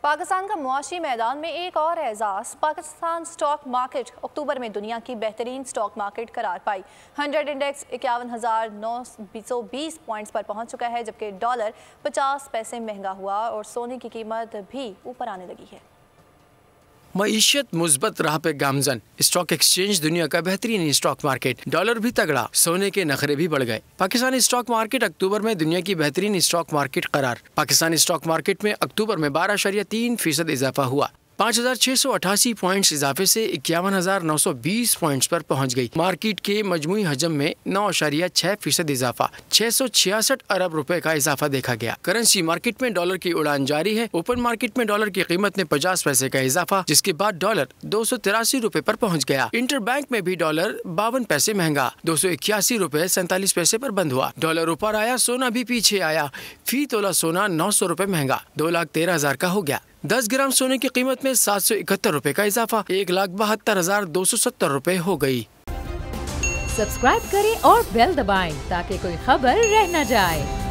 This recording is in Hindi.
पाकिस्तान का मुआशी मैदान में एक और एजाज़। पाकिस्तान स्टॉक मार्केट अक्टूबर में दुनिया की बेहतरीन स्टॉक मार्केट करार पाई। 100 इंडेक्स 51,920 पॉइंट्स पर पहुंच चुका है, जबकि डॉलर 50 पैसे महंगा हुआ और सोने की कीमत भी ऊपर आने लगी है। मईशत मुस्बत राह पे गामजन। स्टॉक एक्सचेंज दुनिया का बेहतरीन स्टॉक मार्केट। डॉलर भी तगड़ा, सोने के नखरे भी बढ़ गए। पाकिस्तानी स्टॉक मार्केट अक्टूबर में दुनिया की बेहतरीन स्टॉक मार्केट करार। पाकिस्तानी स्टॉक मार्केट में अक्टूबर में 12.3% इजाफा हुआ। 5,688 पॉइंट्स इजाफे से 51,920 पॉइंट्स पर पहुंच गई। मार्केट के मजमुई हजम में 9.6% इजाफा, 666 अरब रुपए का इजाफा देखा गया। करेंसी मार्केट में डॉलर की उड़ान जारी है। ओपन मार्केट में डॉलर की कीमत में 50 पैसे का इजाफा, जिसके बाद डॉलर 283 रुपए पर पहुंच गया। इंटर बैंक में भी डॉलर 52 पैसे महंगा, 281 रुपए 47 पैसे पर बंद हुआ। डॉलर ऊपर आया, सोना भी पीछे आया। फी तोला सोना 900 रुपए महंगा, 2,13,000 का हो गया। 10 ग्राम सोने की कीमत में 771 रुपए का इजाफा, 1,72,270 रुपए हो गई। सब्सक्राइब करें और बेल दबाएं ताकि कोई खबर रह न जाए।